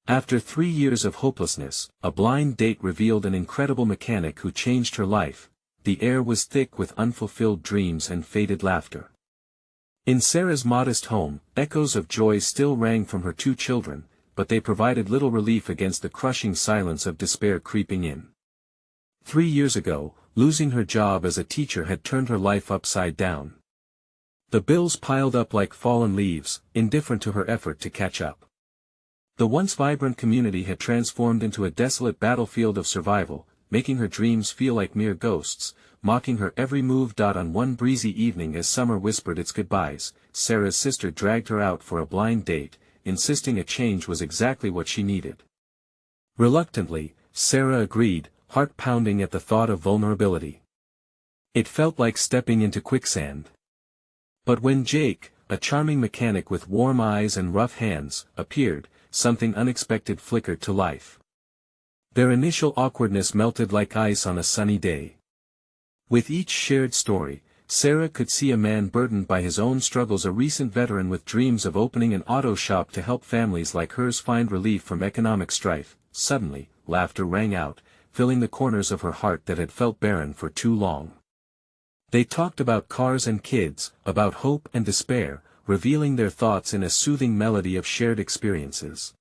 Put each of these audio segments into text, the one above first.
After 3 years of hopelessness, a blind date revealed an incredible mechanic who changed her life. The air was thick with unfulfilled dreams and faded laughter. In Sarah's modest home, echoes of joy still rang from her 2 children, but they provided little relief against the crushing silence of despair creeping in. 3 years ago, losing her job as a teacher had turned her life upside down. The bills piled up like fallen leaves, indifferent to her effort to catch up. The once vibrant community had transformed into a desolate battlefield of survival, making her dreams feel like mere ghosts, mocking her every move. On one breezy evening as summer whispered its goodbyes, Sarah's sister dragged her out for a blind date, insisting a change was exactly what she needed. Reluctantly, Sarah agreed, heart pounding at the thought of vulnerability. It felt like stepping into quicksand. But when Jake, a charming mechanic with warm eyes and rough hands, appeared, something unexpected flickered to life. Their initial awkwardness melted like ice on a sunny day. With each shared story, Sarah could see a man burdened by his own struggles, a recent veteran with dreams of opening an auto shop to help families like hers find relief from economic strife. Suddenly, laughter rang out, filling the corners of her heart that had felt barren for too long. They talked about cars and kids, about hope and despair, revealing their thoughts in a soothing melody of shared experiences.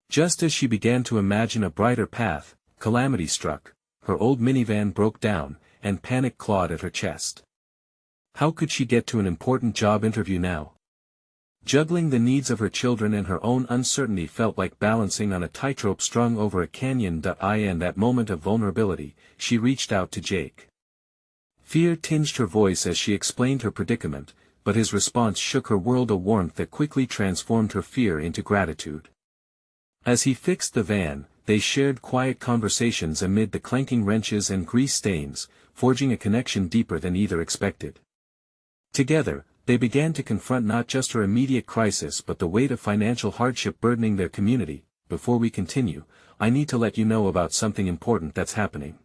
Just as she began to imagine a brighter path, calamity struck. Her old minivan broke down, and panic clawed at her chest. How could she get to an important job interview now? Juggling the needs of her children and her own uncertainty felt like balancing on a tightrope strung over a canyon. In that moment of vulnerability, she reached out to Jake. Fear tinged her voice as she explained her predicament, but his response shook her world, a warmth that quickly transformed her fear into gratitude. As he fixed the van, they shared quiet conversations amid the clanking wrenches and grease stains, forging a connection deeper than either expected. Together, they began to confront not just her immediate crisis but the weight of financial hardship burdening their community. Before we continue, I need to let you know about something important that's happening.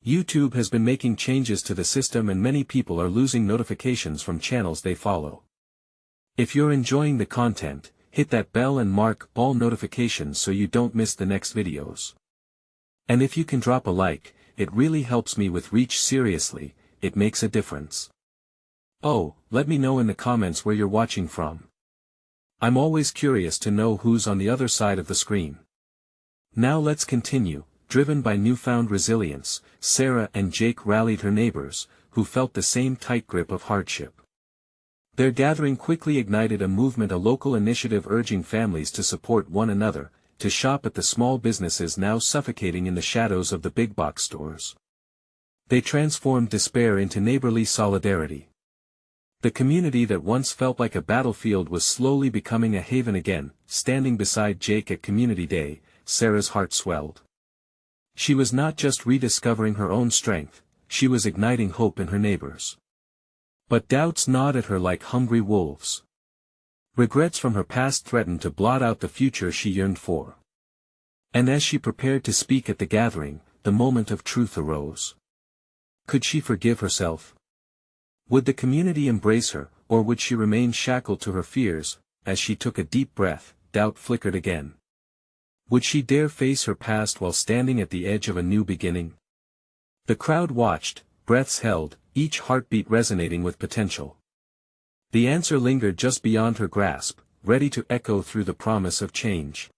YouTube has been making changes to the system and many people are losing notifications from channels they follow. If you're enjoying the content, hit that bell and mark all notifications so you don't miss the next videos. And if you can drop a like, it really helps me with reach. Seriously, it makes a difference. Oh, let me know in the comments where you're watching from. I'm always curious to know who's on the other side of the screen. Now let's continue. Driven by newfound resilience, Sarah and Jake rallied her neighbors, who felt the same tight grip of hardship. Their gathering quickly ignited a movement, a local initiative urging families to support one another, to shop at the small businesses now suffocating in the shadows of the big box stores. They transformed despair into neighborly solidarity. The community that once felt like a battlefield was slowly becoming a haven again. Standing beside Jake at Community Day, Sarah's heart swelled. She was not just rediscovering her own strength, she was igniting hope in her neighbors. But doubts gnawed at her like hungry wolves. Regrets from her past threatened to blot out the future she yearned for. And as she prepared to speak at the gathering, the moment of truth arose. Could she forgive herself? Would the community embrace her, or would she remain shackled to her fears? As she took a deep breath, doubt flickered again. Would she dare face her past while standing at the edge of a new beginning? The crowd watched, breaths held, each heartbeat resonating with potential. The answer lingered just beyond her grasp, ready to echo through the promise of change.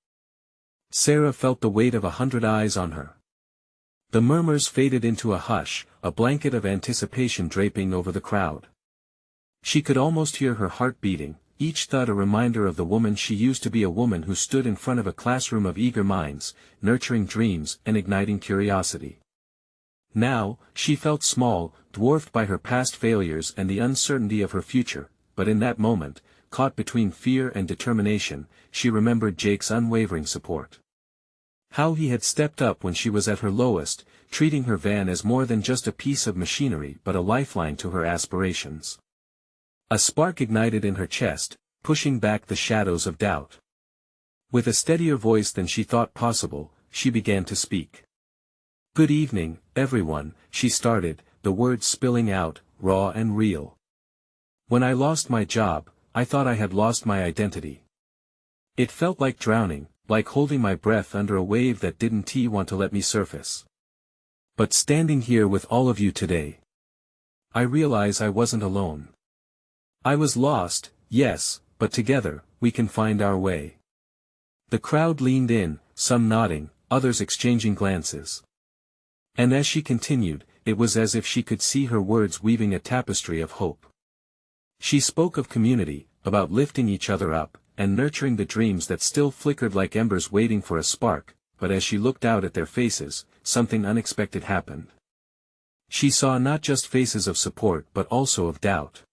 Sarah felt the weight of 100 eyes on her. The murmurs faded into a hush, a blanket of anticipation draping over the crowd. She could almost hear her heart beating, each thud a reminder of the woman she used to be, a woman who stood in front of a classroom of eager minds, nurturing dreams and igniting curiosity. Now, she felt small, dwarfed by her past failures and the uncertainty of her future, but in that moment, caught between fear and determination, she remembered Jake's unwavering support. How he had stepped up when she was at her lowest, treating her van as more than just a piece of machinery but a lifeline to her aspirations. A spark ignited in her chest, pushing back the shadows of doubt. With a steadier voice than she thought possible, she began to speak. "Good evening, everyone," she started, the words spilling out, raw and real. "When I lost my job, I thought I had lost my identity. It felt like drowning, like holding my breath under a wave that didn't want to let me surface. But standing here with all of you today, I realize I wasn't alone. I was lost, yes, but together, we can find our way. The crowd leaned in, some nodding, others exchanging glances. And as she continued, it was as if she could see her words weaving a tapestry of hope. She spoke of community, about lifting each other up, and nurturing the dreams that still flickered like embers waiting for a spark, but as she looked out at their faces, something unexpected happened. She saw not just faces of support but also of doubt.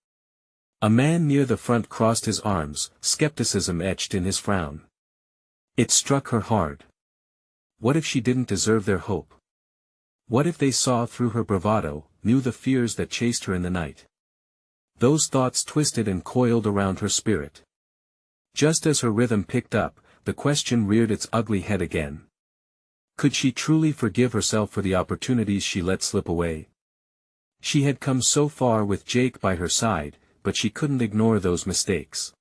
A man near the front crossed his arms, skepticism etched in his frown. It struck her hard. What if she didn't deserve their hope? What if they saw through her bravado, knew the fears that chased her in the night? Those thoughts twisted and coiled around her spirit. Just as her rhythm picked up, the question reared its ugly head again. Could she truly forgive herself for the opportunities she let slip away? She had come so far with Jake by her side, but she couldn't ignore those mistakes.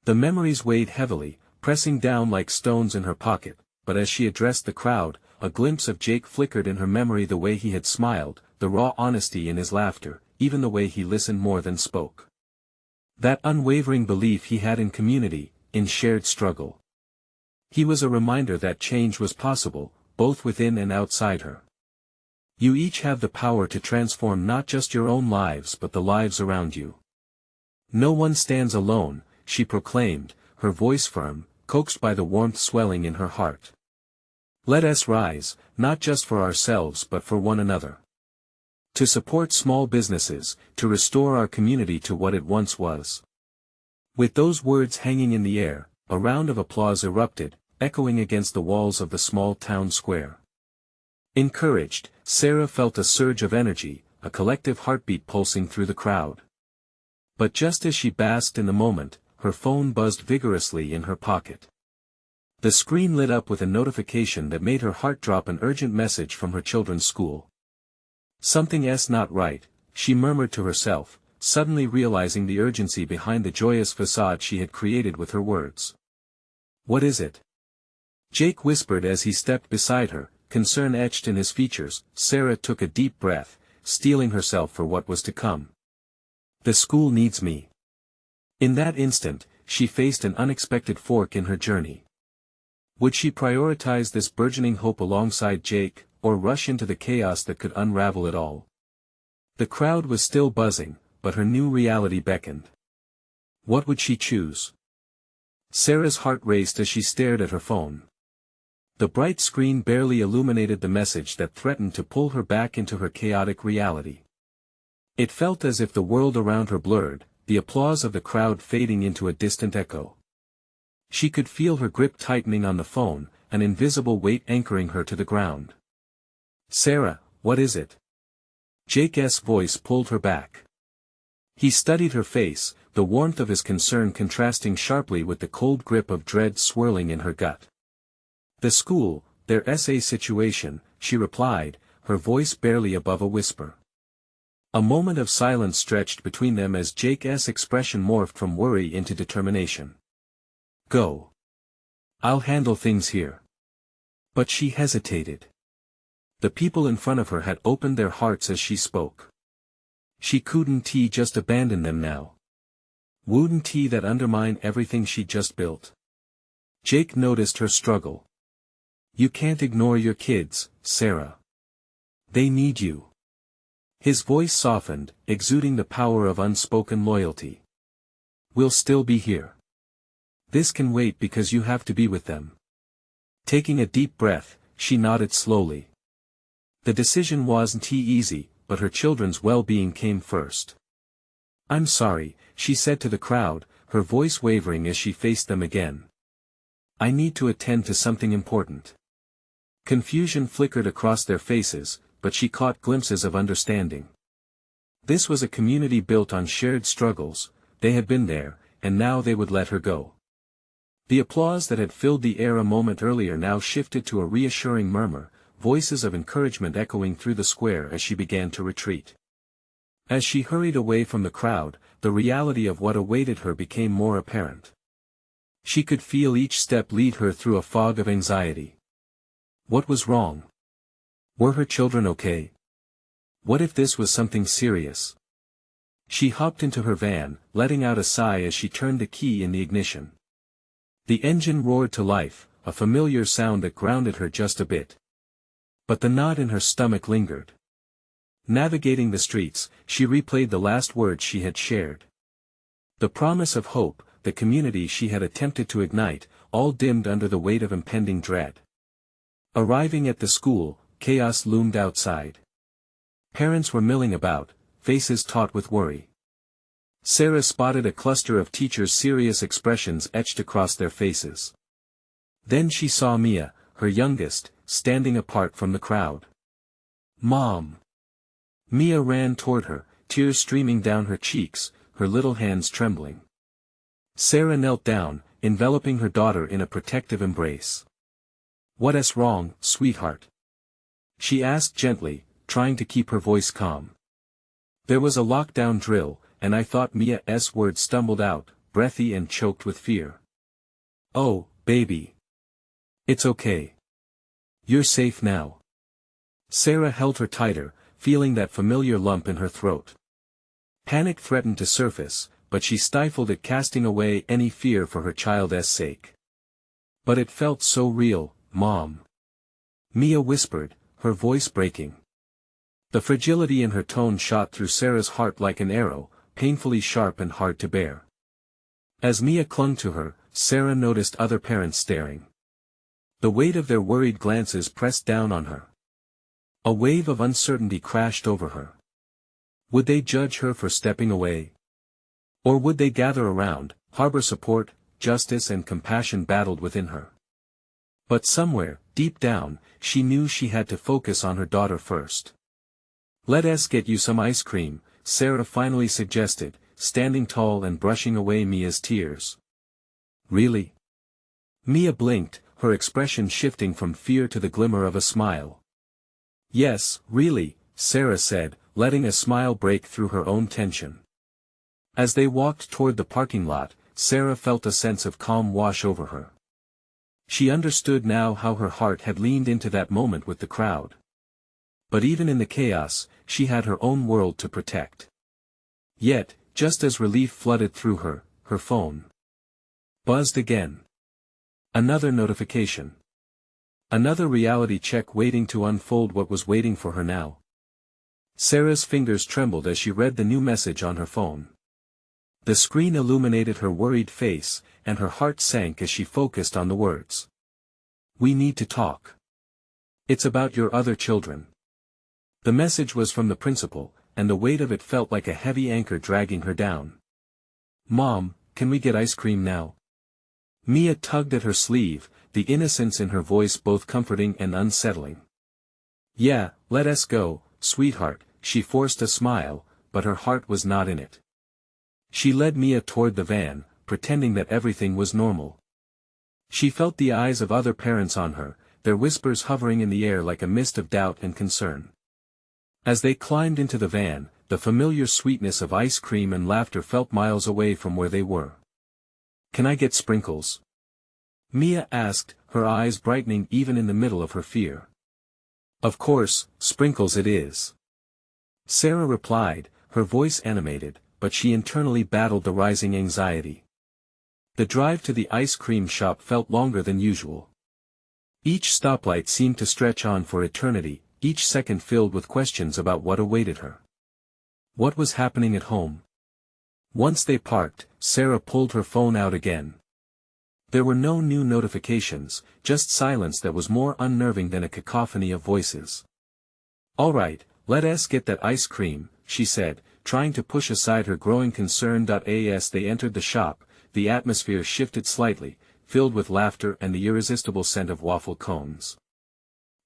The memories weighed heavily, pressing down like stones in her pocket, but as she addressed the crowd, a glimpse of Jake flickered in her memory, the way he had smiled, the raw honesty in his laughter, even the way he listened more than spoke. That unwavering belief he had in community, in shared struggle. He was a reminder that change was possible, both within and outside her. You each have the power to transform not just your own lives but the lives around you. No one stands alone, she proclaimed, her voice firm, coaxed by the warmth swelling in her heart. Let us rise, not just for ourselves but for one another. To support small businesses, to restore our community to what it once was. With those words hanging in the air, a round of applause erupted, echoing against the walls of the small town square. Encouraged, Sarah felt a surge of energy, a collective heartbeat pulsing through the crowd. But just as she basked in the moment, her phone buzzed vigorously in her pocket. The screen lit up with a notification that made her heart drop, an urgent message from her children's school. Something's not right, she murmured to herself, suddenly realizing the urgency behind the joyous facade she had created with her words. What is it? Jake whispered as he stepped beside her, concern etched in his features. Sarah took a deep breath, steeling herself for what was to come. The school needs me. In that instant, she faced an unexpected fork in her journey. Would she prioritize this burgeoning hope alongside Jake, or rush into the chaos that could unravel it all? The crowd was still buzzing, but her new reality beckoned. What would she choose? Sarah's heart raced as she stared at her phone. The bright screen barely illuminated the message that threatened to pull her back into her chaotic reality. It felt as if the world around her blurred, the applause of the crowd fading into a distant echo. She could feel her grip tightening on the phone, an invisible weight anchoring her to the ground. Sarah, what is it? Jake's voice pulled her back. He studied her face, the warmth of his concern contrasting sharply with the cold grip of dread swirling in her gut. The school, their essay situation, she replied, her voice barely above a whisper. A moment of silence stretched between them as Jake's expression morphed from worry into determination. Go. I'll handle things here. But she hesitated. The people in front of her had opened their hearts as she spoke. She couldn't just abandon them now. Wouldn't that undermine everything she'd just built? Jake noticed her struggle. You can't ignore your kids, Sarah. They need you. His voice softened, exuding the power of unspoken loyalty. We'll still be here. This can wait because you have to be with them. Taking a deep breath, she nodded slowly. The decision wasn't easy, but her children's well-being came first. I'm sorry, she said to the crowd, her voice wavering as she faced them again. I need to attend to something important. Confusion flickered across their faces, but she caught glimpses of understanding. This was a community built on shared struggles, they had been there, and now they would let her go. The applause that had filled the air a moment earlier now shifted to a reassuring murmur, voices of encouragement echoing through the square as she began to retreat. As she hurried away from the crowd, the reality of what awaited her became more apparent. She could feel each step lead her through a fog of anxiety. What was wrong? Were her children okay? What if this was something serious? She hopped into her van, letting out a sigh as she turned the key in the ignition. The engine roared to life, a familiar sound that grounded her just a bit. But the knot in her stomach lingered. Navigating the streets, she replayed the last words she had shared. The promise of hope, the community she had attempted to ignite, all dimmed under the weight of impending dread. Arriving at the school, chaos loomed outside. Parents were milling about, faces taut with worry. Sarah spotted a cluster of teachers' serious expressions etched across their faces. Then she saw Mia, her youngest, standing apart from the crowd. "Mom!" Mia ran toward her, tears streaming down her cheeks, her little hands trembling. Sarah knelt down, enveloping her daughter in a protective embrace. "What's wrong, sweetheart?" she asked gently, trying to keep her voice calm. There was a lockdown drill, and I thought Mia's words stumbled out, breathy and choked with fear. "Oh, baby. It's okay. You're safe now." Sarah held her tighter, feeling that familiar lump in her throat. Panic threatened to surface, but she stifled it, casting away any fear for her child's sake. "But it felt so real, Mom," Mia whispered, her voice breaking. The fragility in her tone shot through Sarah's heart like an arrow, painfully sharp and hard to bear. As Mia clung to her, Sarah noticed other parents staring. The weight of their worried glances pressed down on her. A wave of uncertainty crashed over her. Would they judge her for stepping away? Or would they gather around, harbor support, justice and compassion battled within her? But somewhere, deep down, she knew she had to focus on her daughter first. "Let's get you some ice cream," Sarah finally suggested, standing tall and brushing away Mia's tears. "Really?" Mia blinked, her expression shifting from fear to the glimmer of a smile. "Yes, really," Sarah said, letting a smile break through her own tension. As they walked toward the parking lot, Sarah felt a sense of calm wash over her. She understood now how her heart had leaned into that moment with the crowd. But even in the chaos, she had her own world to protect. Yet, just as relief flooded through her, her phone buzzed again. Another notification. Another reality check waiting to unfold what was waiting for her now. Sarah's fingers trembled as she read the new message on her phone. The screen illuminated her worried face, and her heart sank as she focused on the words. "We need to talk. It's about your other children." The message was from the principal, and the weight of it felt like a heavy anchor dragging her down. "Mom, can we get ice cream now?" Mia tugged at her sleeve, the innocence in her voice both comforting and unsettling. "Yeah, let's go, sweetheart," she forced a smile, but her heart was not in it. She led Mia toward the van, pretending that everything was normal. She felt the eyes of other parents on her, their whispers hovering in the air like a mist of doubt and concern. As they climbed into the van, the familiar sweetness of ice cream and laughter felt miles away from where they were. "Can I get sprinkles?" Mia asked, her eyes brightening even in the middle of her fear. "Of course, sprinkles it is," Sarah replied, her voice animated, but she internally battled the rising anxiety. The drive to the ice cream shop felt longer than usual. Each stoplight seemed to stretch on for eternity, each second filled with questions about what awaited her. What was happening at home? Once they parked, Sarah pulled her phone out again. There were no new notifications, just silence that was more unnerving than a cacophony of voices. "All right, let's get that ice cream," she said, trying to push aside her growing concern. As they entered the shop, the atmosphere shifted slightly, filled with laughter and the irresistible scent of waffle cones.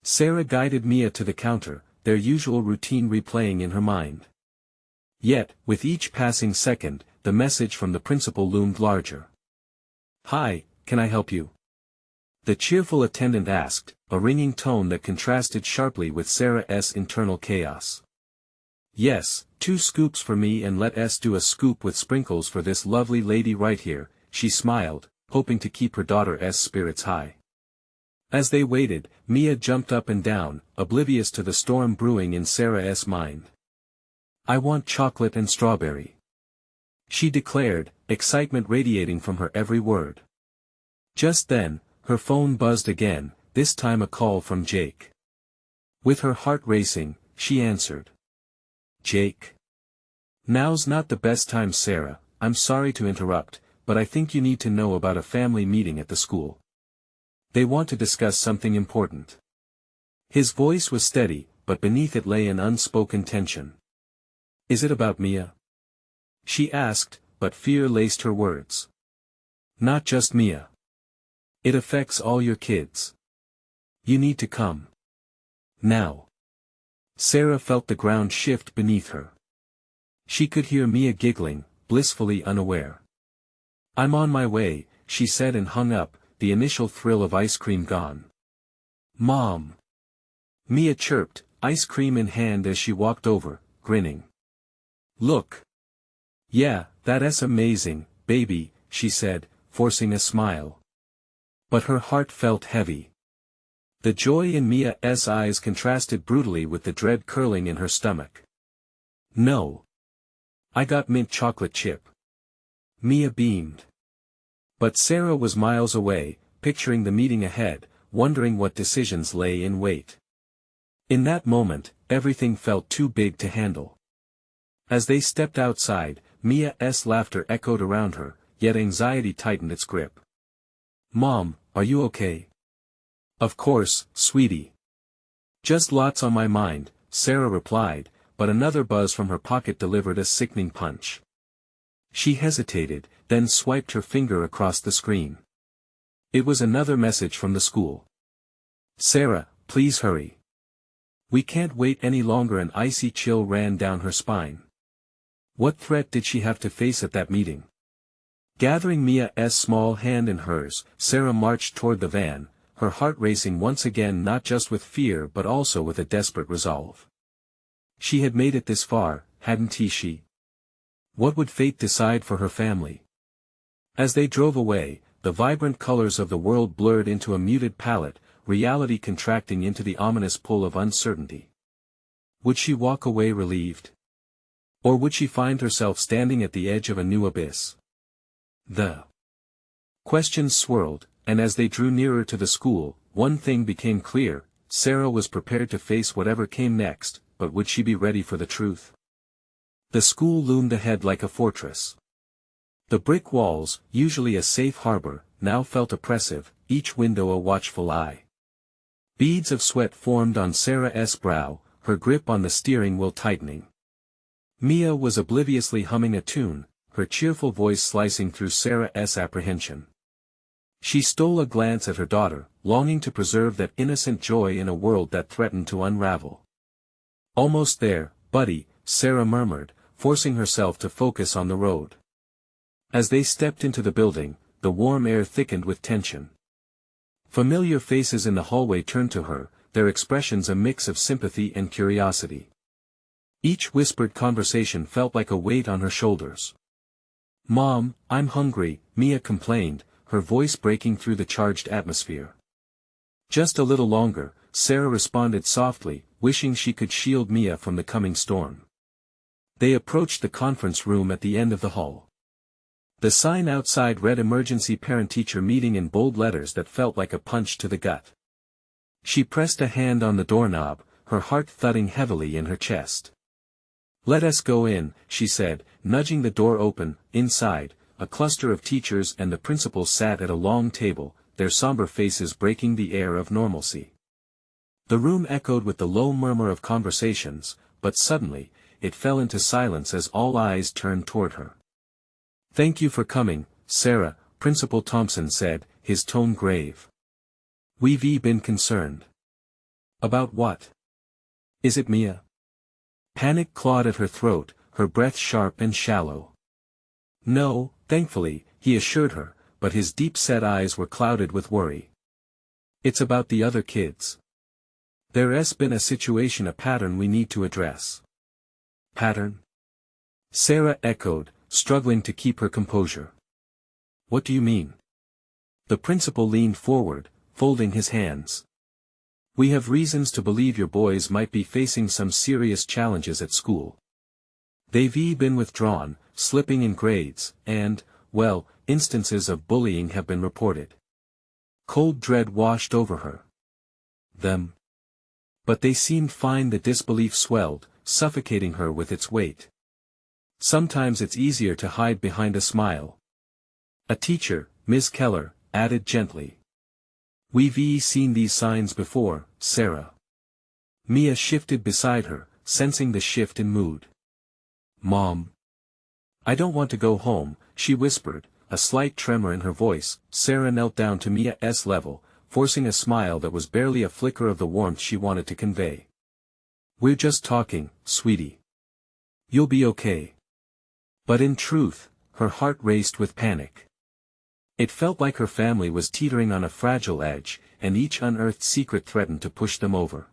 Sarah guided Mia to the counter, their usual routine replaying in her mind. Yet, with each passing second, the message from the principal loomed larger. "Hi, can I help you?" the cheerful attendant asked, a ringing tone that contrasted sharply with Sarah's internal chaos. "Yes, 2 scoops for me and let's do a scoop with sprinkles for this lovely lady right here," she smiled, hoping to keep her daughter's spirits high. As they waited, Mia jumped up and down, oblivious to the storm brewing in Sarah's mind. "I want chocolate and strawberry," she declared, excitement radiating from her every word. Just then, her phone buzzed again, this time a call from Jake. With her heart racing, she answered. "Jake? Now's not the best time, Sarah. I'm sorry to interrupt, but I think you need to know about a family meeting at the school. They want to discuss something important." His voice was steady, but beneath it lay an unspoken tension. "Is it about Mia?" she asked, but fear laced her words. "Not just Mia. It affects all your kids. You need to come. Now." Sarah felt the ground shift beneath her. She could hear Mia giggling, blissfully unaware. "I'm on my way," she said and hung up, the initial thrill of ice cream gone. "Mom!" Mia chirped, ice cream in hand as she walked over, grinning. "Look. Yeah, that's amazing, baby," she said, forcing a smile. But her heart felt heavy. The joy in Mia's eyes contrasted brutally with the dread curling in her stomach. "No. I got mint chocolate chip." Mia beamed. But Sarah was miles away, picturing the meeting ahead, wondering what decisions lay in wait. In that moment, everything felt too big to handle. As they stepped outside, Mia's laughter echoed around her, yet anxiety tightened its grip. "Mom, are you okay?" "Of course, sweetie. Just lots on my mind," Sarah replied, but another buzz from her pocket delivered a sickening punch. She hesitated, then swiped her finger across the screen. It was another message from the school. "Sarah, please hurry. We can't wait any longer." An icy chill ran down her spine. What threat did she have to face at that meeting? Gathering Mia's small hand in hers, Sarah marched toward the van, her heart racing once again, not just with fear but also with a desperate resolve. She had made it this far, hadn't she? What would fate decide for her family? As they drove away, the vibrant colors of the world blurred into a muted palette, reality contracting into the ominous pull of uncertainty. Would she walk away relieved? Or would she find herself standing at the edge of a new abyss? The questions swirled, and as they drew nearer to the school, one thing became clear: Sarah was prepared to face whatever came next, but would she be ready for the truth? The school loomed ahead like a fortress. The brick walls, usually a safe harbor, now felt oppressive, each window a watchful eye. Beads of sweat formed on Sarah's brow, her grip on the steering wheel tightening. Mia was obliviously humming a tune, her cheerful voice slicing through Sarah's apprehension. She stole a glance at her daughter, longing to preserve that innocent joy in a world that threatened to unravel. "Almost there, buddy," Sarah murmured, forcing herself to focus on the road. As they stepped into the building, the warm air thickened with tension. Familiar faces in the hallway turned to her, their expressions a mix of sympathy and curiosity. Each whispered conversation felt like a weight on her shoulders. "Mom, I'm hungry," Mia complained, her voice breaking through the charged atmosphere. "Just a little longer," Sarah responded softly, wishing she could shield Mia from the coming storm. They approached the conference room at the end of the hall. The sign outside read "Emergency Parent-Teacher Meeting" in bold letters that felt like a punch to the gut. She pressed a hand on the doorknob, her heart thudding heavily in her chest. "Let us go in," she said, nudging the door open. Inside, a cluster of teachers and the principal sat at a long table, their somber faces breaking the air of normalcy. The room echoed with the low murmur of conversations, but suddenly, it fell into silence as all eyes turned toward her. "Thank you for coming, Sarah," Principal Thompson said, his tone grave. "We've been concerned." "About what? Is it Mia?" Panic clawed at her throat, her breath sharp and shallow. "No, thankfully," he assured her, but his deep-set eyes were clouded with worry. "It's about the other kids. There's been a situation, a pattern we need to address." "Pattern?" Sarah echoed, struggling to keep her composure. "What do you mean?" The principal leaned forward, folding his hands. We have reasons to believe your boys might be facing some serious challenges at school. They've been withdrawn, slipping in grades, and, well, instances of bullying have been reported. Cold dread washed over her. Them. But they seemed fine. The disbelief swelled, suffocating her with its weight. Sometimes it's easier to hide behind a smile. A teacher, Ms. Keller, added gently. We've seen these signs before, Sarah. Mia shifted beside her, sensing the shift in mood. Mom. I don't want to go home, she whispered, a slight tremor in her voice. Sarah knelt down to Mia's level, forcing a smile that was barely a flicker of the warmth she wanted to convey. We're just talking, sweetie. You'll be okay. But in truth, her heart raced with panic. It felt like her family was teetering on a fragile edge, and each unearthed secret threatened to push them over.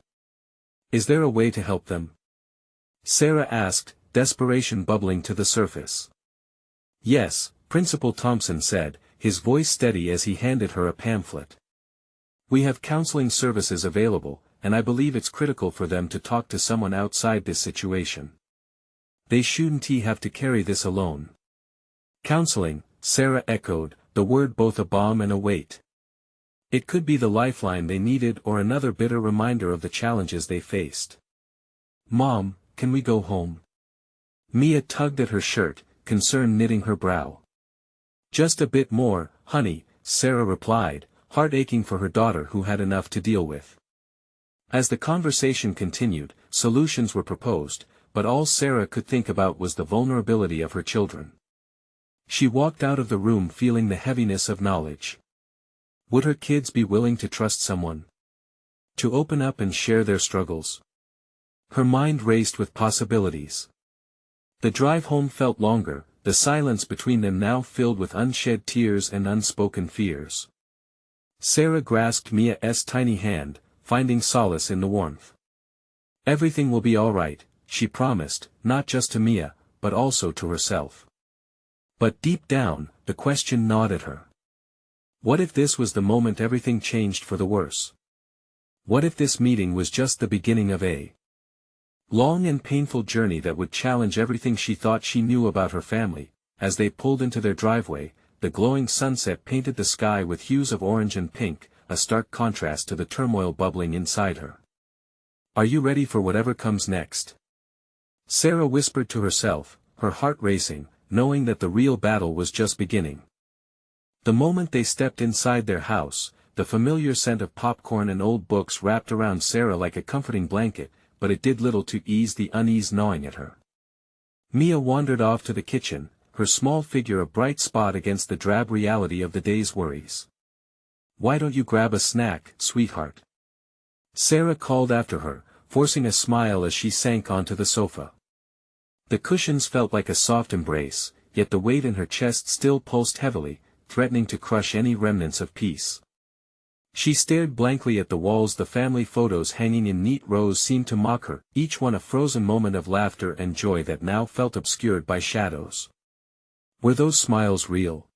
Is there a way to help them? Sarah asked, desperation bubbling to the surface. Yes, Principal Thompson said, his voice steady as he handed her a pamphlet. We have counseling services available, and I believe it's critical for them to talk to someone outside this situation. They shouldn't have to carry this alone. Counseling, Sarah echoed, the word both a balm and a weight. It could be the lifeline they needed or another bitter reminder of the challenges they faced. Mom, can we go home? Mia tugged at her shirt, concern knitting her brow. Just a bit more, honey, Sarah replied, heart aching for her daughter who had enough to deal with. As the conversation continued, solutions were proposed, but all Sarah could think about was the vulnerability of her children. She walked out of the room feeling the heaviness of knowledge. Would her kids be willing to trust someone? To open up and share their struggles? Her mind raced with possibilities. The drive home felt longer, the silence between them now filled with unshed tears and unspoken fears. Sarah grasped Mia's tiny hand, finding solace in the warmth. Everything will be all right, she promised, not just to Mia, but also to herself. But deep down, the question gnawed at her. What if this was the moment everything changed for the worse? What if this meeting was just the beginning of a long and painful journey that would challenge everything she thought she knew about her family? As they pulled into their driveway, the glowing sunset painted the sky with hues of orange and pink, a stark contrast to the turmoil bubbling inside her. Are you ready for whatever comes next? Sarah whispered to herself, her heart racing, knowing that the real battle was just beginning. The moment they stepped inside their house, the familiar scent of popcorn and old books wrapped around Sarah like a comforting blanket, but it did little to ease the unease gnawing at her. Mia wandered off to the kitchen, her small figure a bright spot against the drab reality of the day's worries. Why don't you grab a snack, sweetheart? Sarah called after her, forcing a smile as she sank onto the sofa. The cushions felt like a soft embrace, yet the weight in her chest still pulsed heavily, threatening to crush any remnants of peace. She stared blankly at the walls. The family photos hanging in neat rows seemed to mock her, each one a frozen moment of laughter and joy that now felt obscured by shadows. Were those smiles real?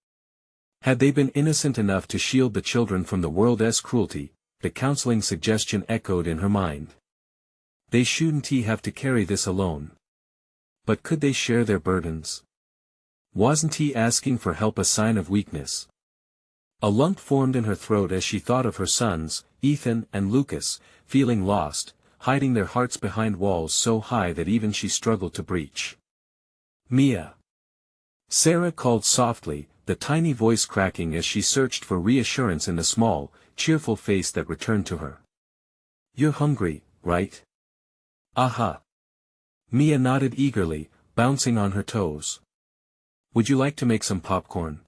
Had they been innocent enough to shield the children from the world's cruelty? The counseling suggestion echoed in her mind. They shouldn't have to carry this alone. But could they share their burdens? Wasn't he asking for help a sign of weakness? A lump formed in her throat as she thought of her sons, Ethan and Lucas, feeling lost, hiding their hearts behind walls so high that even she struggled to breach. Mia. Sarah called softly, the tiny voice cracking as she searched for reassurance in the small, cheerful face that returned to her. You're hungry, right? Aha. Mia nodded eagerly, bouncing on her toes. Would you like to make some popcorn?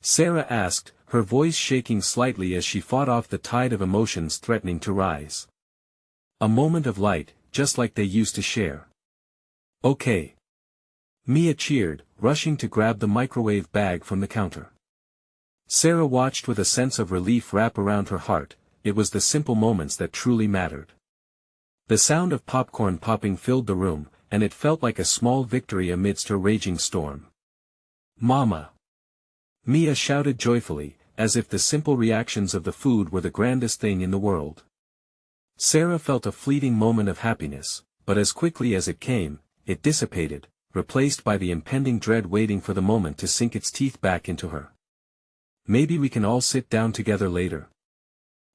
Sarah asked, her voice shaking slightly as she fought off the tide of emotions threatening to rise. A moment of light, just like they used to share. Okay. Mia cheered, rushing to grab the microwave bag from the counter. Sarah watched with a sense of relief wrap around her heart. It was the simple moments that truly mattered. The sound of popcorn popping filled the room, and it felt like a small victory amidst her raging storm. Mama! Mia shouted joyfully, as if the simple reactions of the food were the grandest thing in the world. Sarah felt a fleeting moment of happiness, but as quickly as it came, it dissipated, replaced by the impending dread waiting for the moment to sink its teeth back into her. "Maybe we can all sit down together later,"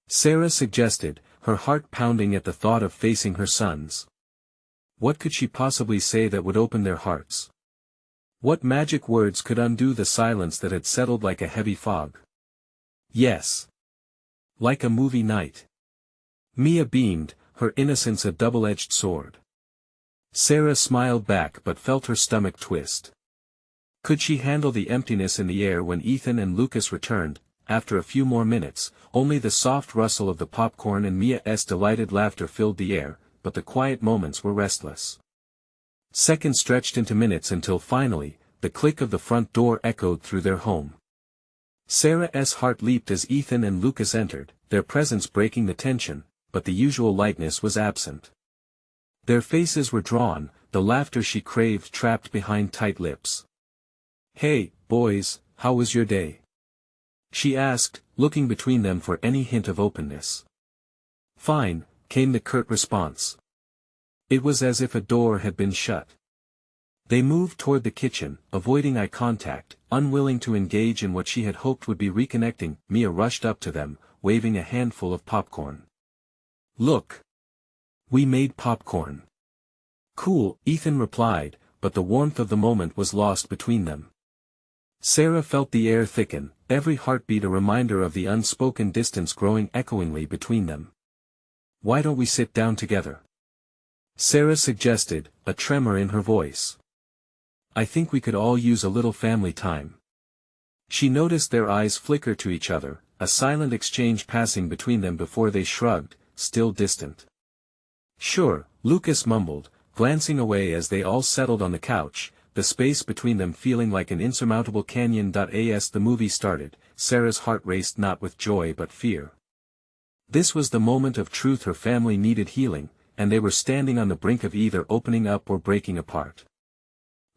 Sarah suggested, her heart pounding at the thought of facing her sons. What could she possibly say that would open their hearts? What magic words could undo the silence that had settled like a heavy fog? Yes. Like a movie night. Mia beamed, her innocence a double-edged sword. Sarah smiled back but felt her stomach twist. Could she handle the emptiness in the air when Ethan and Lucas returned? After a few more minutes, only the soft rustle of the popcorn and Mia's delighted laughter filled the air, but the quiet moments were restless. Seconds stretched into minutes until finally, the click of the front door echoed through their home. Sarah's heart leaped as Ethan and Lucas entered, their presence breaking the tension, but the usual lightness was absent. Their faces were drawn, the laughter she craved trapped behind tight lips. "Hey, boys, how was your day?" she asked, looking between them for any hint of openness. "Fine," came the curt response. It was as if a door had been shut. They moved toward the kitchen, avoiding eye contact, unwilling to engage in what she had hoped would be reconnecting. Mia rushed up to them, waving a handful of popcorn. "Look! We made popcorn." "Cool," Ethan replied, but the warmth of the moment was lost between them. Sarah felt the air thicken, every heartbeat a reminder of the unspoken distance growing echoingly between them. "Why don't we sit down together?" Sarah suggested, a tremor in her voice. "I think we could all use a little family time." She noticed their eyes flicker to each other, a silent exchange passing between them before they shrugged, still distant. "Sure," Lucas mumbled, glancing away as they all settled on the couch, the space between them feeling like an insurmountable canyon. As the movie started, Sarah's heart raced not with joy but fear. This was the moment of truth her family needed healing, and they were standing on the brink of either opening up or breaking apart.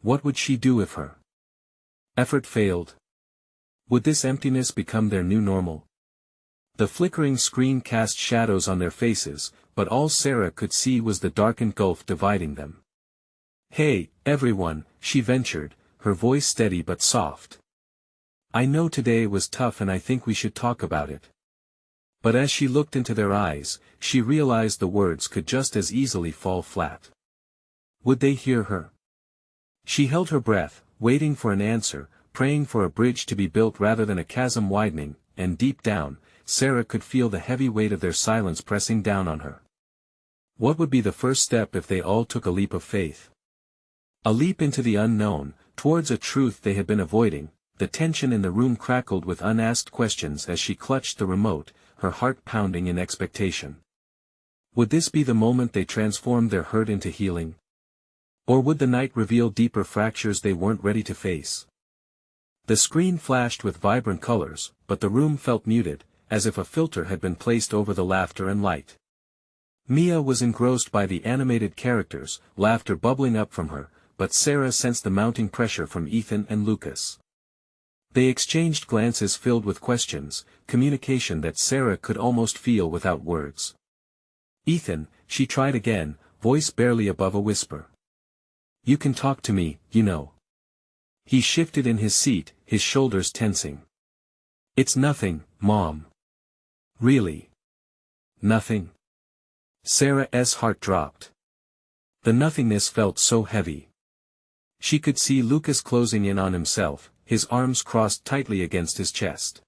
What would she do if her effort failed? Would this emptiness become their new normal? The flickering screen cast shadows on their faces, but all Sarah could see was the darkened gulf dividing them. "Hey, everyone," she ventured, her voice steady but soft. "I know today was tough and I think we should talk about it." But as she looked into their eyes, she realized the words could just as easily fall flat. Would they hear her? She held her breath, waiting for an answer, praying for a bridge to be built rather than a chasm widening, and deep down, Sarah could feel the heavy weight of their silence pressing down on her. What would be the first step if they all took a leap of faith? A leap into the unknown, towards a truth they had been avoiding. The tension in the room crackled with unasked questions as she clutched the remote, her heart pounding in expectation. Would this be the moment they transformed their hurt into healing? Or would the night reveal deeper fractures they weren't ready to face? The screen flashed with vibrant colors, but the room felt muted, as if a filter had been placed over the laughter and light. Mia was engrossed by the animated characters, laughter bubbling up from her, but Sarah sensed the mounting pressure from Ethan and Lucas. They exchanged glances filled with questions, communication that Sarah could almost feel without words. "Ethan," she tried again, voice barely above a whisper. "You can talk to me, you know." He shifted in his seat, his shoulders tensing. "It's nothing, Mom." "Really? Nothing?" Sarah's heart dropped. The nothingness felt so heavy. She could see Lucas closing in on himself, his arms crossed tightly against his chest.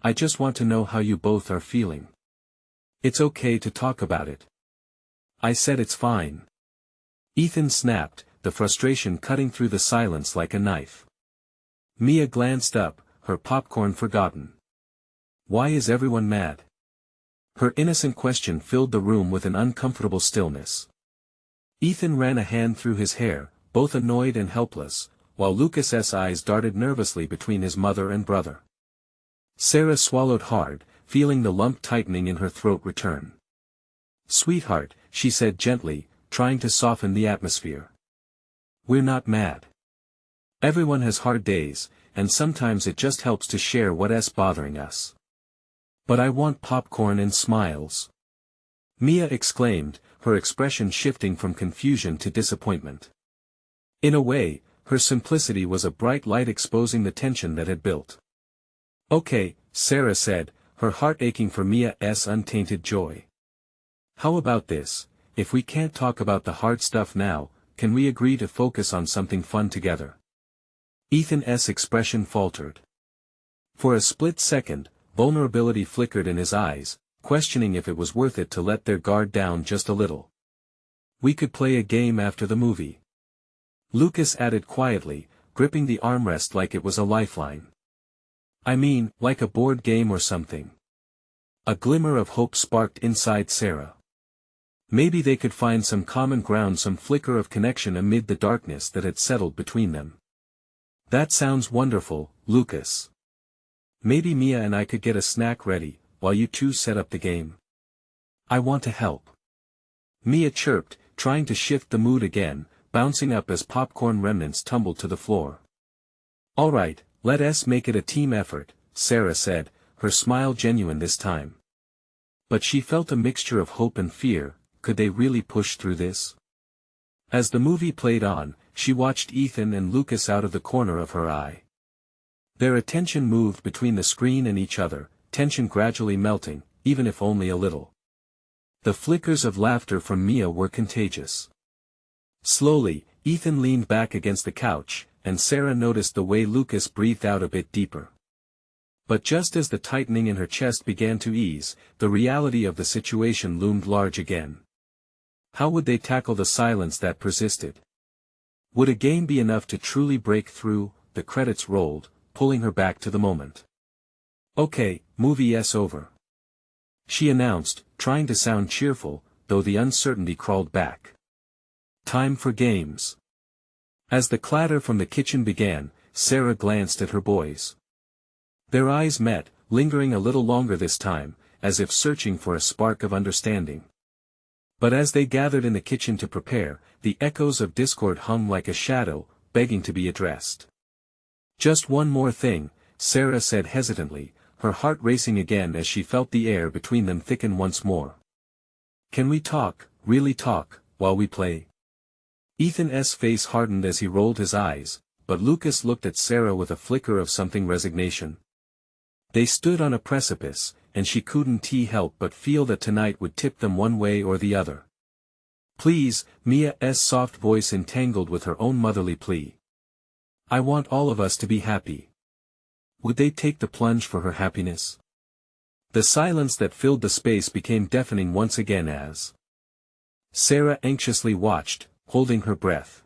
"I just want to know how you both are feeling. It's okay to talk about it." "I said it's fine." Ethan snapped, the frustration cutting through the silence like a knife. Mia glanced up, her popcorn forgotten. "Why is everyone mad?" Her innocent question filled the room with an uncomfortable stillness. Ethan ran a hand through his hair, both annoyed and helpless, while Lucas's eyes darted nervously between his mother and brother. Sarah swallowed hard, feeling the lump tightening in her throat return. "Sweetheart," she said gently, trying to soften the atmosphere. "We're not mad. Everyone has hard days, and sometimes it just helps to share what's bothering us. But I want popcorn and smiles. Mia exclaimed, her expression shifting from confusion to disappointment. In a way, her simplicity was a bright light exposing the tension that had built. Okay, Sarah said, her heart aching for Mia's untainted joy. How about this? If we can't talk about the hard stuff now, can we agree to focus on something fun together? Ethan's expression faltered. For a split second, vulnerability flickered in his eyes, questioning if it was worth it to let their guard down just a little. We could play a game after the movie. Lucas added quietly, gripping the armrest like it was a lifeline. I mean, like a board game or something. A glimmer of hope sparked inside Sarah. Maybe they could find some common ground, some flicker of connection amid the darkness that had settled between them. That sounds wonderful, Lucas. Maybe Mia and I could get a snack ready, while you two set up the game. I want to help. Mia chirped, trying to shift the mood again, bouncing up as popcorn remnants tumbled to the floor. All right, let us make it a team effort, Sarah said, her smile genuine this time. But she felt a mixture of hope and fear. Could they really push through this? As the movie played on, she watched Ethan and Lucas out of the corner of her eye. Their attention moved between the screen and each other, tension gradually melting, even if only a little. The flickers of laughter from Mia were contagious. Slowly, Ethan leaned back against the couch, and Sarah noticed the way Lucas breathed out a bit deeper. But just as the tightening in her chest began to ease, the reality of the situation loomed large again. How would they tackle the silence that persisted? Would a game be enough to truly break through? The credits rolled, pulling her back to the moment. Okay, movie's over. She announced, trying to sound cheerful, though the uncertainty crawled back. Time for games. As the clatter from the kitchen began, Sarah glanced at her boys. Their eyes met, lingering a little longer this time, as if searching for a spark of understanding. But as they gathered in the kitchen to prepare, the echoes of discord hung like a shadow, begging to be addressed. Just one more thing, Sarah said hesitantly, her heart racing again as she felt the air between them thicken once more. Can we talk, really talk, while we play? Ethan's face hardened as he rolled his eyes, but Lucas looked at Sarah with a flicker of something resignation. They stood on a precipice, and she couldn't help but feel that tonight would tip them one way or the other. Please, Mia's soft voice entangled with her own motherly plea. I want all of us to be happy. Would they take the plunge for her happiness? The silence that filled the space became deafening once again as Sarah anxiously watched, holding her breath.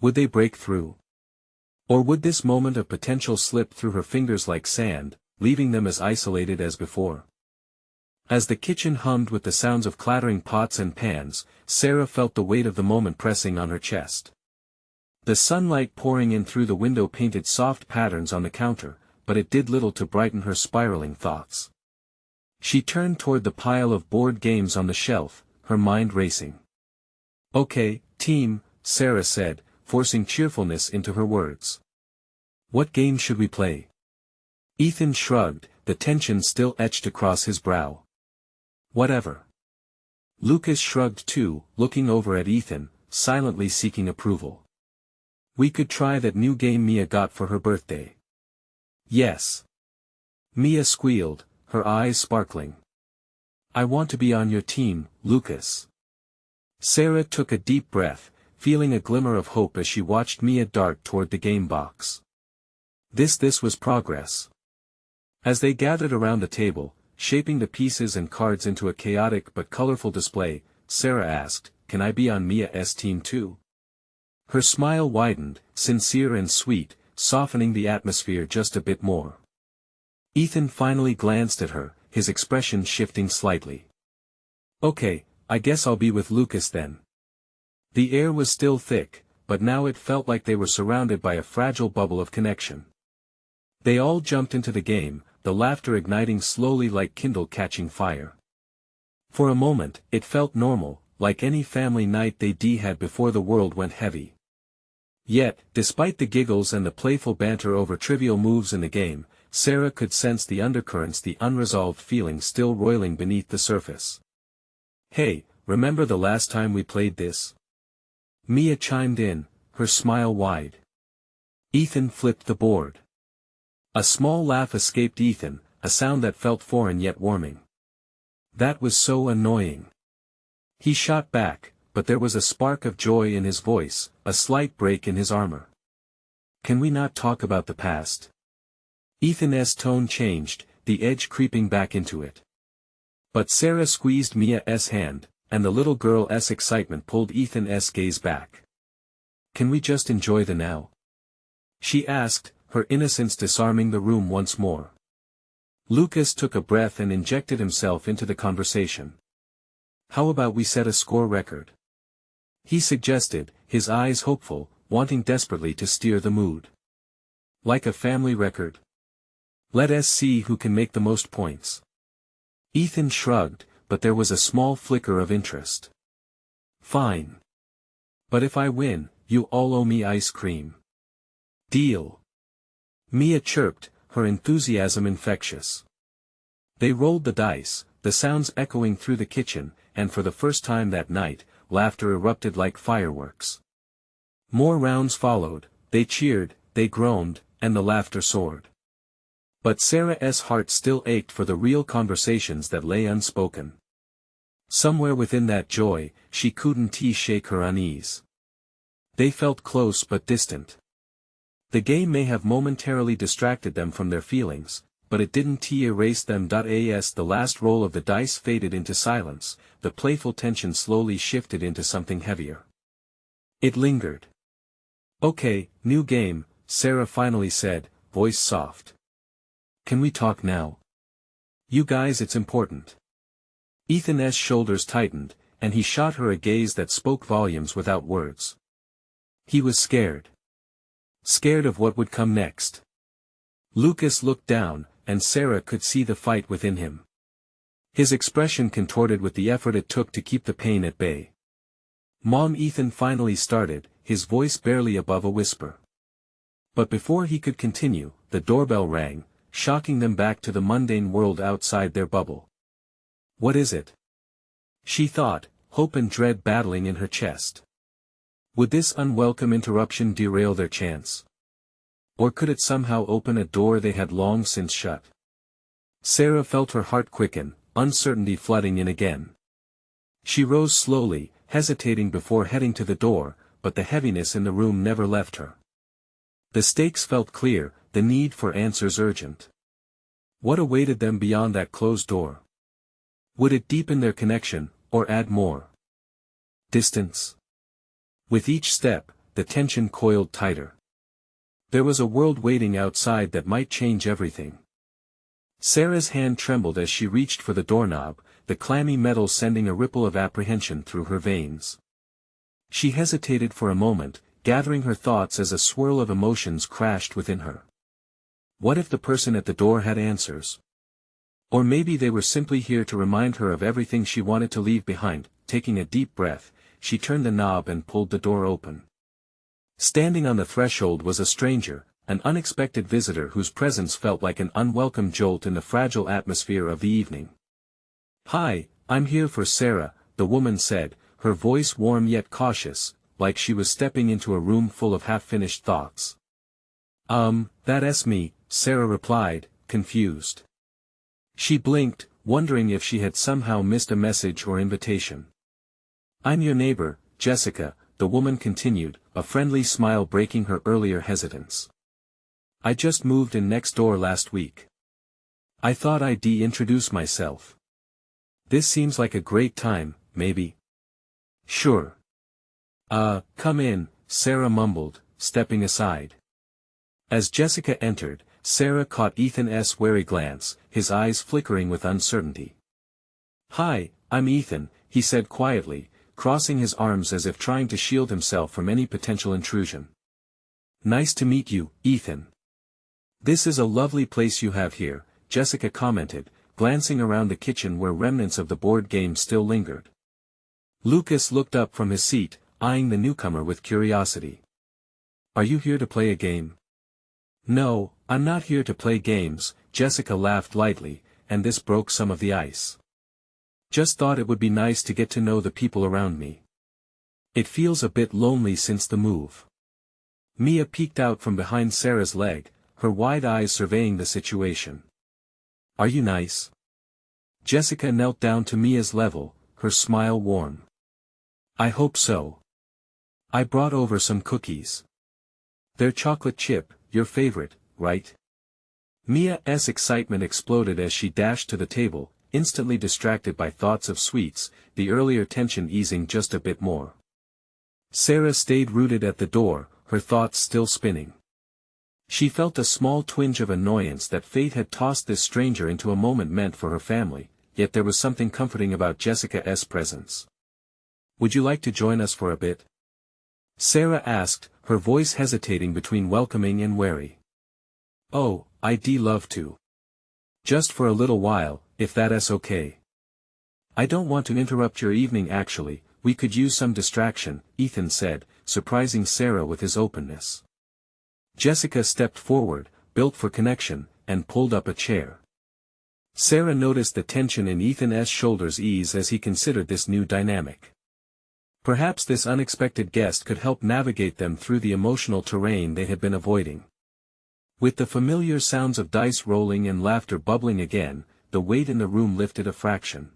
Would they break through? Or would this moment of potential slip through her fingers like sand, leaving them as isolated as before? As the kitchen hummed with the sounds of clattering pots and pans, Sarah felt the weight of the moment pressing on her chest. The sunlight pouring in through the window painted soft patterns on the counter, but it did little to brighten her spiraling thoughts. She turned toward the pile of board games on the shelf, her mind racing. Okay, team, Sarah said, forcing cheerfulness into her words. What game should we play? Ethan shrugged, the tension still etched across his brow. Whatever. Lucas shrugged too, looking over at Ethan, silently seeking approval. We could try that new game Mia got for her birthday. Yes. Mia squealed, her eyes sparkling. I want to be on your team, Lucas. Sarah took a deep breath, feeling a glimmer of hope as she watched Mia dart toward the game box. This was progress. As they gathered around the table, shaping the pieces and cards into a chaotic but colorful display, Sarah asked, Can I be on Mia's team too? Her smile widened, sincere and sweet, softening the atmosphere just a bit more. Ethan finally glanced at her, his expression shifting slightly. Okay, I guess I'll be with Lucas then. The air was still thick, but now it felt like they were surrounded by a fragile bubble of connection. They all jumped into the game, the laughter igniting slowly like kindle catching fire. For a moment, it felt normal, like any family night they'd had before the world went heavy. Yet, despite the giggles and the playful banter over trivial moves in the game, Sarah could sense the undercurrents, the unresolved feelings still roiling beneath the surface. "Hey, remember the last time we played this?" Mia chimed in, her smile wide. Ethan flipped the board. A small laugh escaped Ethan, a sound that felt foreign yet warming. "That was so annoying." He shot back, but there was a spark of joy in his voice, a slight break in his armor. "Can we not talk about the past?" Ethan's tone changed, the edge creeping back into it. But Sarah squeezed Mia's hand, and the little girl's excitement pulled Ethan's gaze back. "Can we just enjoy the now?" she asked, her innocence disarming the room once more. Lucas took a breath and injected himself into the conversation. "How about we set a score record?" he suggested, his eyes hopeful, wanting desperately to steer the mood. "Like a family record? Let us see who can make the most points." Ethan shrugged, but there was a small flicker of interest. "Fine. But if I win, you all owe me ice cream." "Deal." Mia chirped, her enthusiasm infectious. They rolled the dice, the sounds echoing through the kitchen, and for the first time that night, laughter erupted like fireworks. More rounds followed, they cheered, they groaned, and the laughter soared. But Sarah's heart still ached for the real conversations that lay unspoken. Somewhere within that joy, she couldn't shake her unease. They felt close but distant. The game may have momentarily distracted them from their feelings, but it didn't erase them. As the last roll of the dice faded into silence, the playful tension slowly shifted into something heavier. It lingered. "Okay, new game," Sarah finally said, voice soft. "Can we talk now? You guys, it's important." Ethan's shoulders tightened, and he shot her a gaze that spoke volumes without words. He was scared. Scared of what would come next. Lucas looked down, and Sarah could see the fight within him. His expression contorted with the effort it took to keep the pain at bay. "Mom," Ethan finally started, his voice barely above a whisper. But before he could continue, the doorbell rang, shocking them back to the mundane world outside their bubble. "What is it?" she thought, hope and dread battling in her chest. Would this unwelcome interruption derail their chance? Or could it somehow open a door they had long since shut? Sarah felt her heart quicken, uncertainty flooding in again. She rose slowly, hesitating before heading to the door, but the heaviness in the room never left her. The stakes felt clear, the need for answers urgent. What awaited them beyond that closed door? Would it deepen their connection, or add more distance? With each step, the tension coiled tighter. There was a world waiting outside that might change everything. Sarah's hand trembled as she reached for the doorknob, the clammy metal sending a ripple of apprehension through her veins. She hesitated for a moment, gathering her thoughts as a swirl of emotions crashed within her. What if the person at the door had answers? Or maybe they were simply here to remind her of everything she wanted to leave behind. Taking a deep breath, she turned the knob and pulled the door open. Standing on the threshold was a stranger, an unexpected visitor whose presence felt like an unwelcome jolt in the fragile atmosphere of the evening. "Hi, I'm here for Sarah," the woman said, her voice warm yet cautious, like she was stepping into a room full of half-finished thoughts. That's me," Sarah replied, confused. She blinked, wondering if she had somehow missed a message or invitation. "I'm your neighbor, Jessica," the woman continued, a friendly smile breaking her earlier hesitance. "I just moved in next door last week. I thought I'd introduce myself. This seems like a great time, maybe?" "Sure. Come in," Sarah mumbled, stepping aside. As Jessica entered, Sarah caught Ethan's wary glance, his eyes flickering with uncertainty. "Hi, I'm Ethan," he said quietly, crossing his arms as if trying to shield himself from any potential intrusion. "Nice to meet you, Ethan. This is a lovely place you have here," Jessica commented, glancing around the kitchen where remnants of the board game still lingered. Lucas looked up from his seat, eyeing the newcomer with curiosity. Are you here to play a game? No, I'm not here to play games, Jessica laughed lightly, and this broke some of the ice. Just thought it would be nice to get to know the people around me. It feels a bit lonely since the move. Mia peeked out from behind Sarah's leg, her wide eyes surveying the situation. Are you nice? Jessica knelt down to Mia's level, her smile warm. I hope so. I brought over some cookies. They're chocolate chip, your favorite, right? Mia's excitement exploded as she dashed to the table, instantly distracted by thoughts of sweets, the earlier tension easing just a bit more. Sarah stayed rooted at the door, her thoughts still spinning. She felt a small twinge of annoyance that fate had tossed this stranger into a moment meant for her family, yet there was something comforting about Jessica's presence. Would you like to join us for a bit? Sarah asked, her voice hesitating between welcoming and wary. Oh, I'd love to. Just for a little while, if that's okay. I don't want to interrupt your evening actually, we could use some distraction, Ethan said, surprising Sarah with his openness. Jessica stepped forward, built for connection, and pulled up a chair. Sarah noticed the tension in Ethan's shoulders ease as he considered this new dynamic. Perhaps this unexpected guest could help navigate them through the emotional terrain they had been avoiding. With the familiar sounds of dice rolling and laughter bubbling again, the weight in the room lifted a fraction.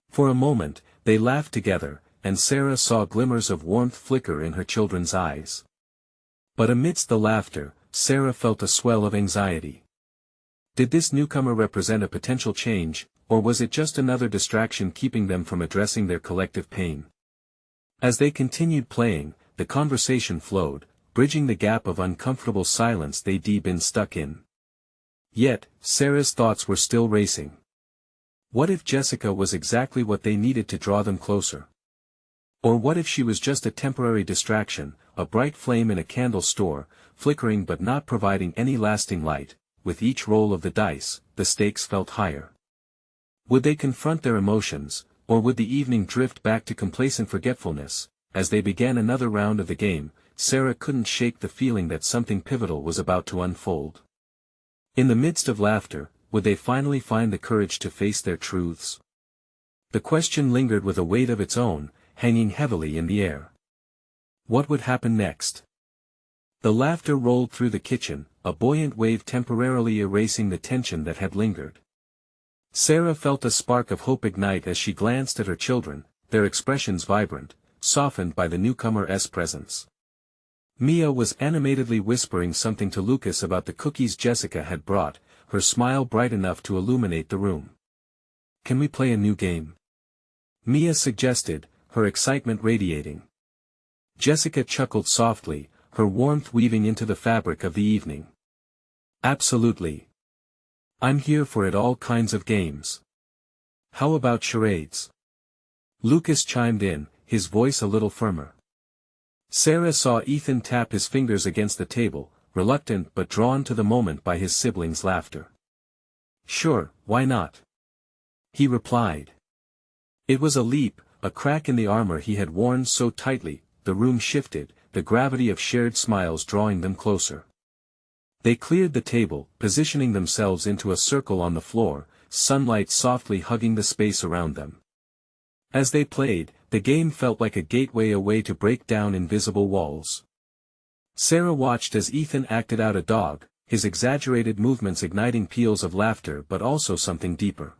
For a moment, they laughed together, and Sarah saw glimmers of warmth flicker in her children's eyes. But amidst the laughter, Sarah felt a swell of anxiety. Did this newcomer represent a potential change, or was it just another distraction keeping them from addressing their collective pain? As they continued playing, the conversation flowed, bridging the gap of uncomfortable silence they'd been stuck in. Yet, Sarah's thoughts were still racing. What if Jessica was exactly what they needed to draw them closer? Or what if she was just a temporary distraction, a bright flame in a candle store, flickering but not providing any lasting light? With each roll of the dice, the stakes felt higher. Would they confront their emotions, or would the evening drift back to complacent forgetfulness? As they began another round of the game, Sarah couldn't shake the feeling that something pivotal was about to unfold. In the midst of laughter, would they finally find the courage to face their truths? The question lingered with a weight of its own, hanging heavily in the air. What would happen next? The laughter rolled through the kitchen, a buoyant wave temporarily erasing the tension that had lingered. Sarah felt a spark of hope ignite as she glanced at her children, their expressions vibrant, softened by the newcomer's presence. Mia was animatedly whispering something to Lucas about the cookies Jessica had brought, her smile bright enough to illuminate the room. Can we play a new game? Mia suggested, her excitement radiating. Jessica chuckled softly, her warmth weaving into the fabric of the evening. Absolutely. I'm here for it, all kinds of games. How about charades? Lucas chimed in, his voice a little firmer. Sarah saw Ethan tap his fingers against the table, reluctant but drawn to the moment by his siblings' laughter. Sure, why not? He replied. It was a leap, a crack in the armor he had worn so tightly. The room shifted, the gravity of shared smiles drawing them closer. They cleared the table, positioning themselves into a circle on the floor, sunlight softly hugging the space around them. As they played, the game felt like a gateway, a way to break down invisible walls. Sarah watched as Ethan acted out a dog, his exaggerated movements igniting peals of laughter but also something deeper.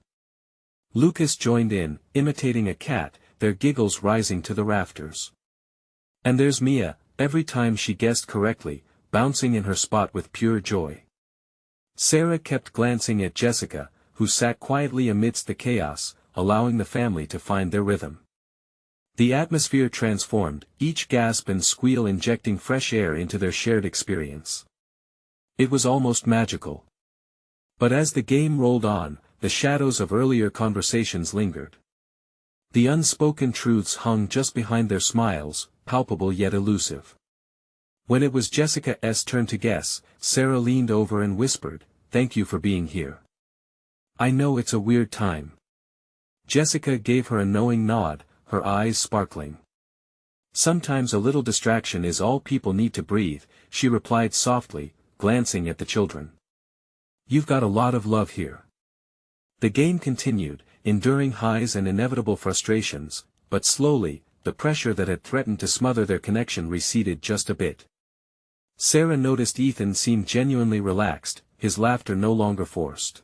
Lucas joined in, imitating a cat, their giggles rising to the rafters. And there's Mia, every time she guessed correctly, bouncing in her spot with pure joy. Sarah kept glancing at Jessica, who sat quietly amidst the chaos, allowing the family to find their rhythm. The atmosphere transformed, each gasp and squeal injecting fresh air into their shared experience. It was almost magical. But as the game rolled on, the shadows of earlier conversations lingered. The unspoken truths hung just behind their smiles, palpable yet elusive. When it was Jessica's turn to guess, Sarah leaned over and whispered, "Thank you for being here. I know it's a weird time." Jessica gave her a knowing nod, her eyes sparkling. Sometimes a little distraction is all people need to breathe, she replied softly, glancing at the children. You've got a lot of love here. The game continued, enduring highs and inevitable frustrations, but slowly, the pressure that had threatened to smother their connection receded just a bit. Sarah noticed Ethan seemed genuinely relaxed, his laughter no longer forced.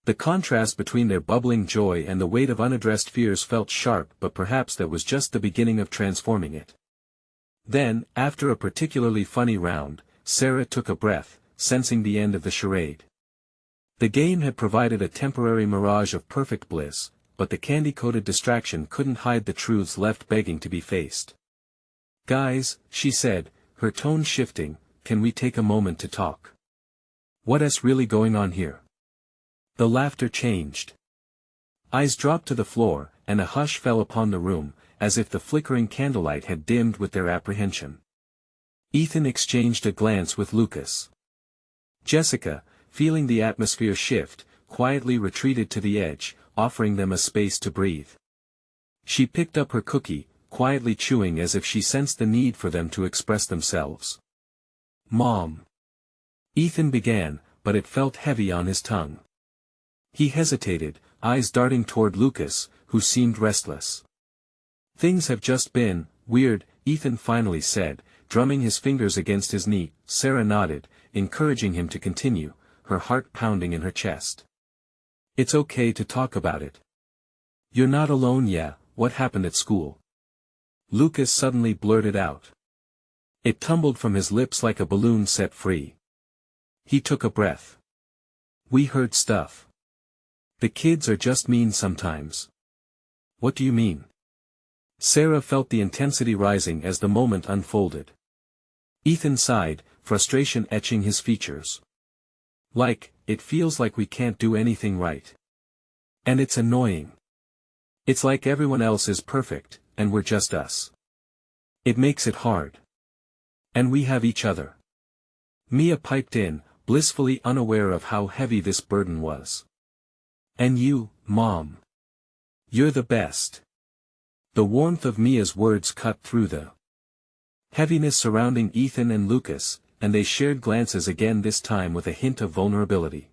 The contrast between their bubbling joy and the weight of unaddressed fears felt sharp, but perhaps that was just the beginning of transforming it. Then, after a particularly funny round, Sarah took a breath, sensing the end of the charade. The game had provided a temporary mirage of perfect bliss, but the candy-coated distraction couldn't hide the truths left begging to be faced. Guys, she said, her tone shifting, can we take a moment to talk? What's really going on here? The laughter changed. Eyes dropped to the floor, and a hush fell upon the room, as if the flickering candlelight had dimmed with their apprehension. Ethan exchanged a glance with Lucas. Jessica, feeling the atmosphere shift, quietly retreated to the edge, offering them a space to breathe. She picked up her cookie, quietly chewing as if she sensed the need for them to express themselves. Mom. Ethan began, but it felt heavy on his tongue. He hesitated, eyes darting toward Lucas, who seemed restless. Things have just been weird, Ethan finally said, drumming his fingers against his knee. Sarah nodded, encouraging him to continue, her heart pounding in her chest. It's okay to talk about it. You're not alone. Yeah, what happened at school? Lucas suddenly blurted out. It tumbled from his lips like a balloon set free. He took a breath. We heard stuff. The kids are just mean sometimes. What do you mean? Sarah felt the intensity rising as the moment unfolded. Ethan sighed, frustration etching his features. It feels like we can't do anything right. And it's annoying. It's like everyone else is perfect, and we're just us. It makes it hard. And we have each other. Mia piped in, blissfully unaware of how heavy this burden was. And you, Mom. You're the best. The warmth of Mia's words cut through the heaviness surrounding Ethan and Lucas, and they shared glances again, this time with a hint of vulnerability.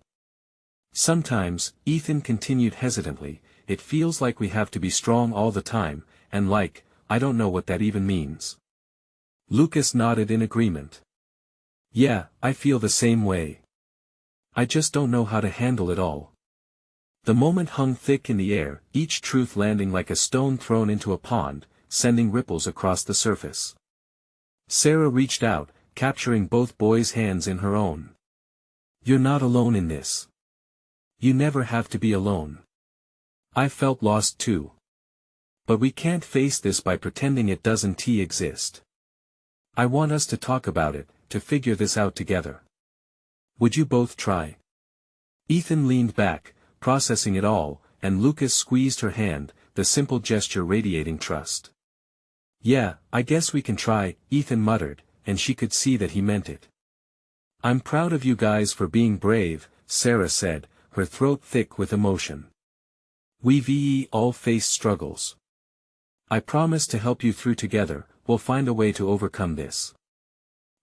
Sometimes, Ethan continued hesitantly, it feels like we have to be strong all the time, and I don't know what that even means. Lucas nodded in agreement. Yeah, I feel the same way. I just don't know how to handle it all. The moment hung thick in the air, each truth landing like a stone thrown into a pond, sending ripples across the surface. Sarah reached out, capturing both boys' hands in her own. You're not alone in this. You never have to be alone. I felt lost too. But we can't face this by pretending it doesn't exist. I want us to talk about it, to figure this out together. Would you both try? Ethan leaned back, processing it all, and Lucas squeezed her hand, the simple gesture radiating trust. Yeah, I guess we can try, Ethan muttered, and she could see that he meant it. I'm proud of you guys for being brave, Sarah said, her throat thick with emotion. We've all faced struggles. I promise to help you through. Together, we'll find a way to overcome this.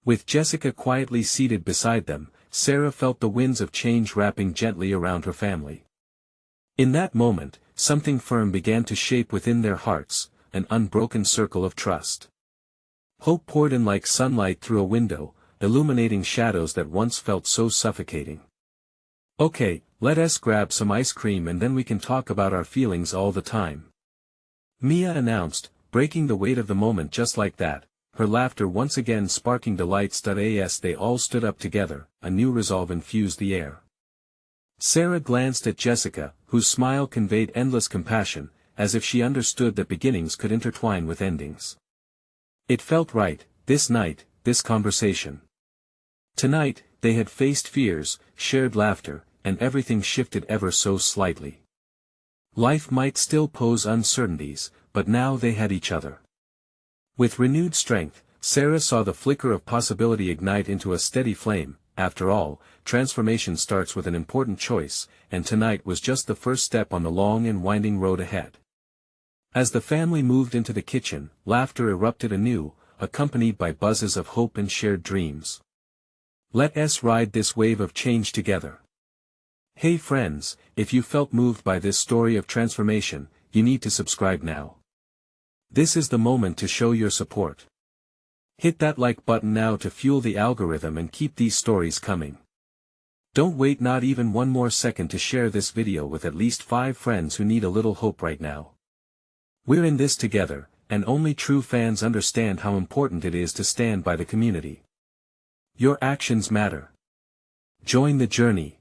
With Jessica quietly seated beside them, Sarah felt the winds of change wrapping gently around her family. In that moment, something firm began to shape within their hearts, an unbroken circle of trust. Hope poured in like sunlight through a window, illuminating shadows that once felt so suffocating. Okay, let us grab some ice cream and then we can talk about our feelings all the time. Mia announced, breaking the weight of the moment just like that, her laughter once again sparking delights. As they all stood up together, a new resolve infused the air. Sarah glanced at Jessica, whose smile conveyed endless compassion, as if she understood that beginnings could intertwine with endings. It felt right, this night, this conversation. Tonight, they had faced fears, shared laughter, and everything shifted ever so slightly. Life might still pose uncertainties, but now they had each other. With renewed strength, Sarah saw the flicker of possibility ignite into a steady flame. After all, transformation starts with an important choice, and tonight was just the first step on the long and winding road ahead. As the family moved into the kitchen, laughter erupted anew, accompanied by buzzes of hope and shared dreams. Let us ride this wave of change together. Hey friends, if you felt moved by this story of transformation, you need to subscribe now. This is the moment to show your support. Hit that like button now to fuel the algorithm and keep these stories coming. Don't wait not even one more second to share this video with at least 5 friends who need a little hope right now. We're in this together, and only true fans understand how important it is to stand by the community. Your actions matter. Join the journey.